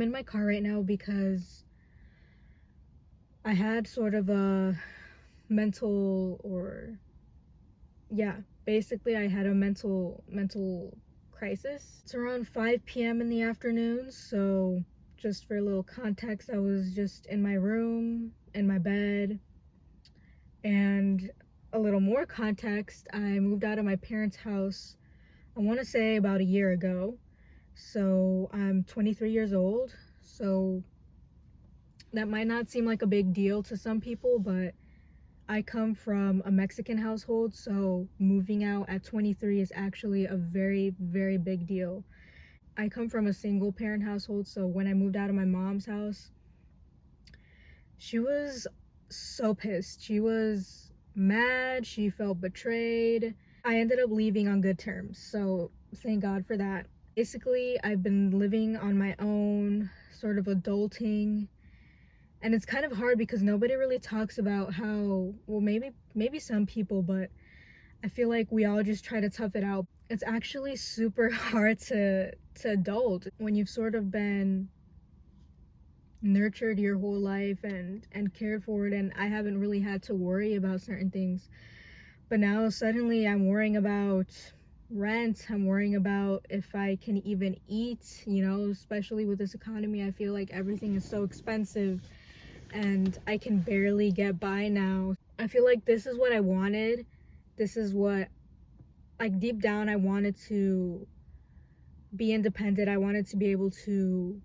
I'm in my car right now because I had sort of a mental, or yeah, basically I had a mental crisis. It's around 5 p.m. in the afternoon, so just for a little context, I was just in my room, in my bed, and a little more context, I moved out of my parents' house, I want to say about a year ago. So I'm 23 years old. So that might not seem like a big deal to some people, but I come from a Mexican household, so moving out at 23 is actually a very, very big deal. I come from a single parent household, so when I moved out of my mom's house, she was so pissed. She was mad, she felt betrayed. I ended up leaving on good terms, so thank God for that. Basically, I've been living on my own, sort of adulting, and it's kind of hard because nobody really talks about how, well, maybe some people, but I feel like we all just try to tough it out. It's actually super hard to adult when you've sort of been nurtured your whole life and cared for it, and I haven't really had to worry about certain things. But now suddenly I'm worrying about rent, I'm worrying about if I can even eat, especially with this economy. I feel like everything is so expensive and I can barely get by now. I feel like this is what I wanted. This is what, like, deep down I wanted to be independent. I wanted to be able to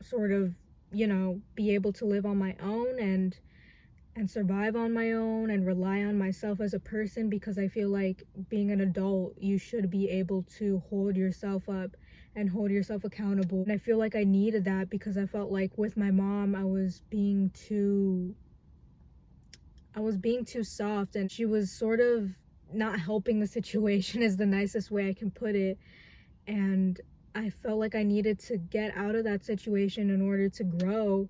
sort of, be able to live on my own and survive on my own and rely on myself as a person, because I feel like being an adult, you should be able to hold yourself up and hold yourself accountable. And I feel like I needed that because I felt like with my mom, I was being too soft, and she was sort of not helping the situation is the nicest way I can put it. And I felt like I needed to get out of that situation in order to grow.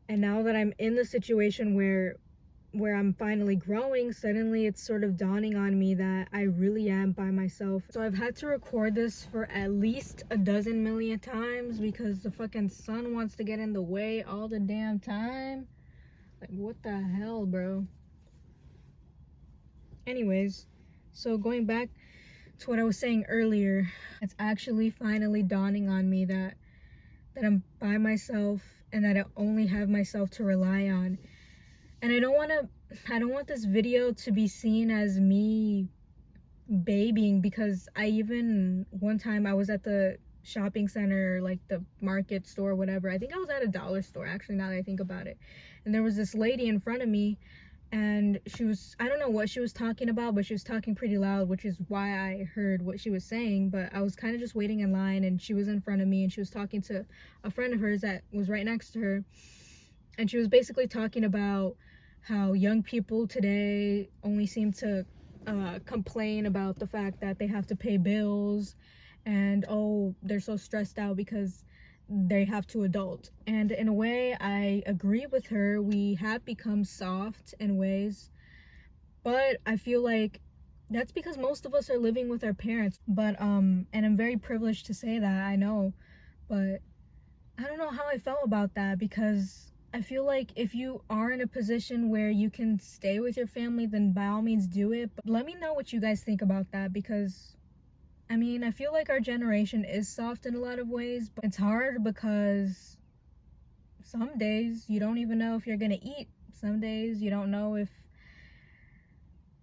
And now that I'm in the situation where I'm finally growing, suddenly it's sort of dawning on me that I really am by myself. So I've had to record this for at least a dozen million times because the fucking sun wants to get in the way all the damn time. Like, what the hell, bro? Anyways, so going back to what I was saying earlier, it's actually finally dawning on me that I'm by myself and that I only have myself to rely on. And I don't want this video to be seen as me babying, because one time I was at the shopping center, like the market store, whatever. I think I was at a dollar store, actually, now that I think about it. And there was this lady in front of me, and I don't know what she was talking about, but she was talking pretty loud, which is why I heard what she was saying. But I was kind of just waiting in line, and she was in front of me, and she was talking to a friend of hers that was right next to her. And she was basically talking about how young people today only seem to complain about the fact that they have to pay bills, and oh, they're so stressed out because they have to adult. And in a way, I agree with her. We have become soft in ways, but I feel like that's because most of us are living with our parents. But and I'm very privileged to say that, I know, but I don't know how I felt about that, because I feel like if you are in a position where you can stay with your family, then by all means do it. But let me know what you guys think about that, because I mean, I feel like our generation is soft in a lot of ways, but it's hard because some days you don't even know if you're gonna eat. Some days you don't know if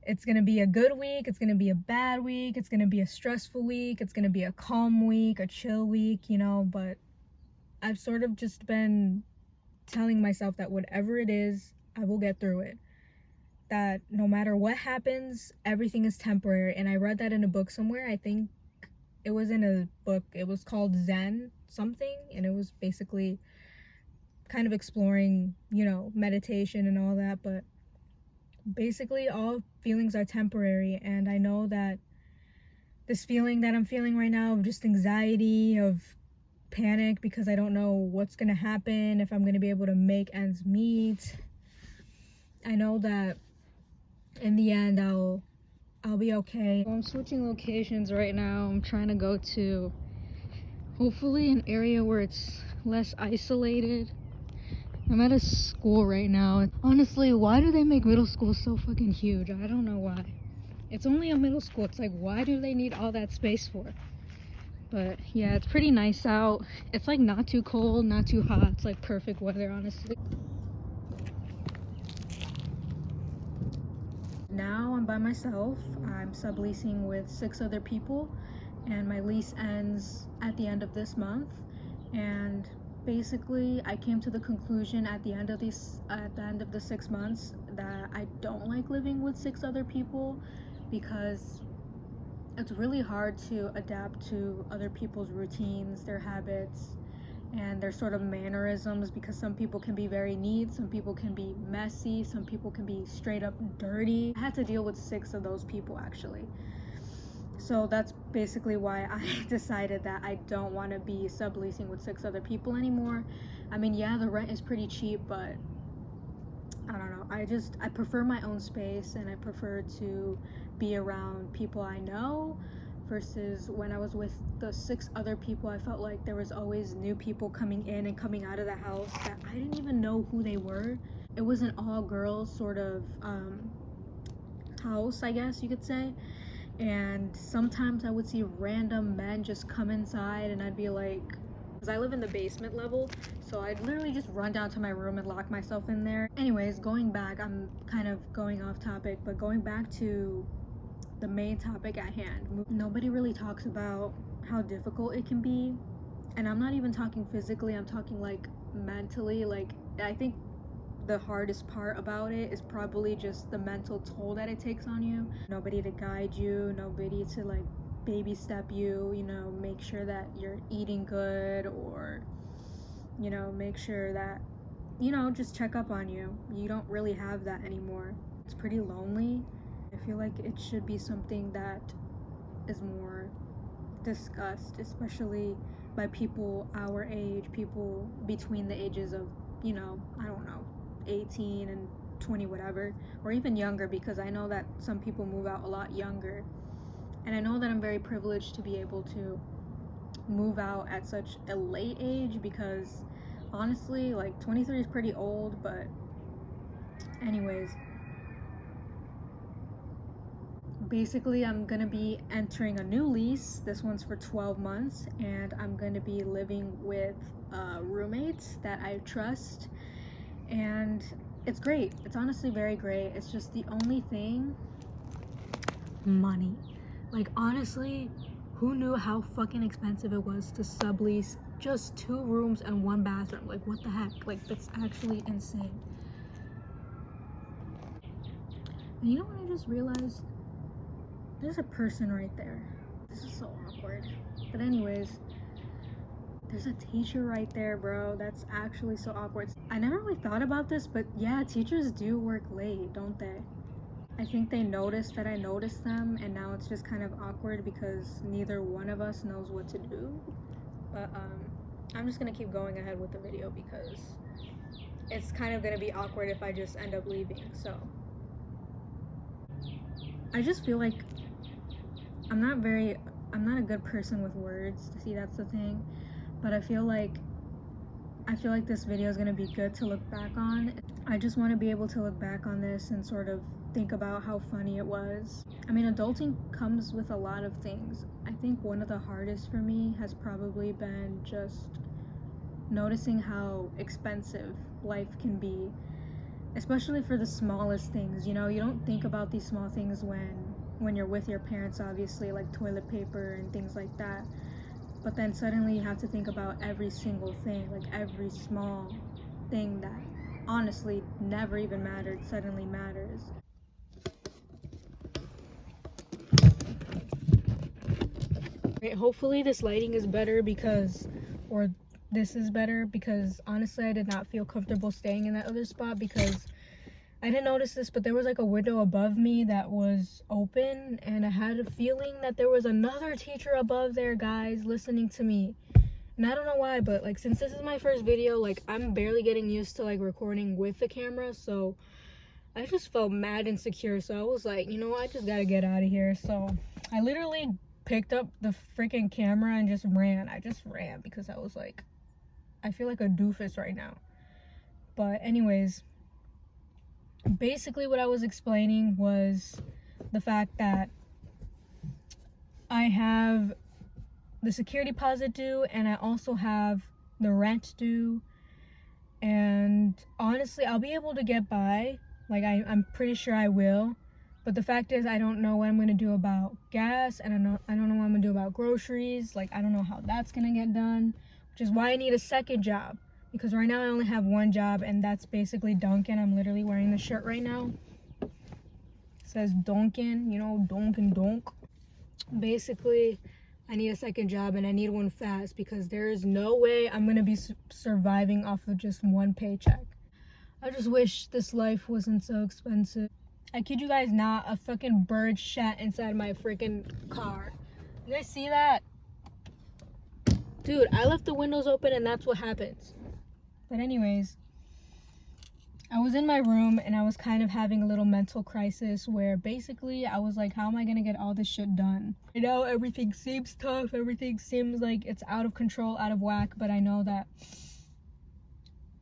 it's gonna be a good week, it's gonna be a bad week, it's gonna be a stressful week, it's gonna be a calm week, a chill week, but I've sort of just been telling myself that whatever it is, I will get through it. That no matter what happens, everything is temporary. And I read that in a book somewhere. I think it was in a book. It was called Zen something, and it was basically kind of exploring, meditation and all that. But basically, all feelings are temporary. And I know that this feeling that I'm feeling right now of just anxiety, of panic because I don't know what's gonna happen, if I'm gonna be able to make ends meet, I know that in the end I'll be okay. I'm switching locations right now. I'm trying to go to Hopefully an area where it's less isolated. I'm at a school right now. Honestly, why do they make middle school so fucking huge? I don't know why. It's only a middle school. It's like, why do they need all that space for? But yeah, it's pretty nice out. It's like not too cold, not too hot. It's like perfect weather, honestly. Now I'm by myself. I'm subleasing with 6 other people, and my lease ends at the end of this month. And basically, I came to the conclusion at the end of the 6 months that I don't like living with 6 other people, because it's really hard to adapt to other people's routines, their habits, and their sort of mannerisms, because some people can be very neat, some people can be messy, some people can be straight up dirty. I had to deal with 6 of those people actually. So that's basically why I decided that I don't want to be subleasing with 6 other people anymore. I mean, yeah, the rent is pretty cheap, but I don't know. I prefer my own space, and I prefer to be around people I know, versus when I was with the 6 other people, I felt like there was always new people coming in and coming out of the house that I didn't even know who they were. It was an all girls sort of house, I guess you could say. And sometimes I would see random men just come inside, and I'd be like, because I live in the basement level, so I'd literally just run down to my room and lock myself in there. Anyways, going back, I'm kind of going off topic, but going back to the main topic at hand. Nobody really talks about how difficult it can be, and I'm not even talking physically, I'm talking like mentally. Like, I think the hardest part about it is probably just the mental toll that it takes on you. Nobody to guide you, nobody to like baby step you, you know, make sure that you're eating good, or, you know, make sure that, you know, just check up on you. You don't really have that anymore. It's pretty lonely. I feel like it should be something that is more discussed, especially by people our age, people between the ages of, you know, I don't know, 18 and 20, whatever, or even younger, because I know that some people move out a lot younger. And I know that I'm very privileged to be able to move out at such a late age, because honestly, like 23 is pretty old. But anyways, basically I'm gonna be entering a new lease. This one's for 12 months, and I'm gonna be living with roommates that I trust, and it's great. It's honestly very great. It's just the only thing, money. Like, honestly, who knew how fucking expensive it was to sublease just 2 rooms and 1 bathroom? Like, what the heck? Like, that's actually insane. And you know what I just realized? There's a person right there. This is so awkward. But anyways, there's a teacher right there, bro. That's actually so awkward. I never really thought about this, but yeah, teachers do work late, don't they? I think they noticed that I noticed them, and now it's just kind of awkward because neither one of us knows what to do. But I'm just gonna keep going ahead with the video because it's kind of gonna be awkward if I just end up leaving. So I just feel like I'm not a good person with words. See, that's the thing. But I feel like this video is going to be good to look back on. I just want to be able to look back on this and sort of think about how funny it was. I mean, adulting comes with a lot of things. I think one of the hardest for me has probably been just noticing how expensive life can be, especially for the smallest things. You know, you don't think about these small things when you're with your parents, obviously, like toilet paper and things like that. But then suddenly you have to think about every single thing, like every small thing that honestly never even mattered suddenly matters. Okay, hopefully this lighting is better or this is better, because honestly I did not feel comfortable staying in that other spot, because I didn't notice this, but there was like a window above me that was open, and I had a feeling that there was another teacher above there, guys, listening to me. And I don't know why, but like, since this is my first video, like I'm barely getting used to like recording with the camera, so I just felt mad insecure. So I was like, you know what, I just gotta get out of here. So I literally picked up the freaking camera and just ran. I just ran because I was like, I feel like a doofus right now. But anyways, basically what I was explaining was the fact that I have the security deposit due, and I also have the rent due. And honestly, I'll be able to get by. Like, I'm pretty sure I will. But the fact is, I don't know what I'm gonna do about gas, and I don't know what I'm gonna do about groceries. Like, I don't know how that's gonna get done, which is why I need a second job. Because right now I only have one job, and that's basically Dunkin'. I'm literally wearing the shirt right now. It says Dunkin', you know, Dunkin' Donk. Basically, I need a second job, and I need one fast because there is no way I'm gonna be surviving off of just one paycheck. I just wish this life wasn't so expensive. I kid you guys not, a fucking bird shat inside my freaking car. You guys see that? Dude, I left the windows open and that's what happens. But anyways, I was in my room and I was kind of having a little mental crisis where basically I was like, how am I gonna get all this shit done? I know everything seems tough, everything seems like it's out of control, out of whack, but I know that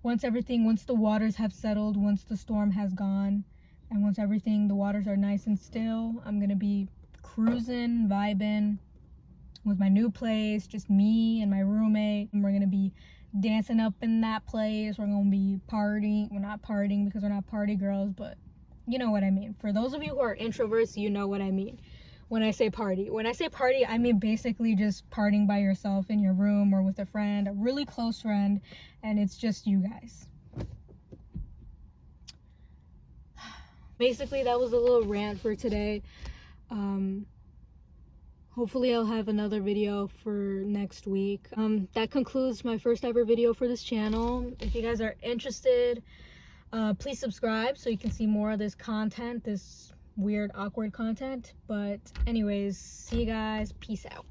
once the waters have settled, once the storm has gone, and once the waters are nice and still, I'm gonna be cruising, vibing with my new place, just me and my roommate, and we're gonna be dancing up in that place. We're gonna be partying. We're not partying because we're not party girls, but you know what I mean. For those of you who are introverts, you know what I mean when I say party. When I say party, I mean basically just partying by yourself in your room or with a friend, a really close friend, and it's just you guys. Basically, that was a little rant for today. Hopefully I'll have another video for next week. That concludes my first ever video for this channel. If you guys are interested, please subscribe so you can see more of this content, this weird, awkward content. But anyways, see you guys. Peace out.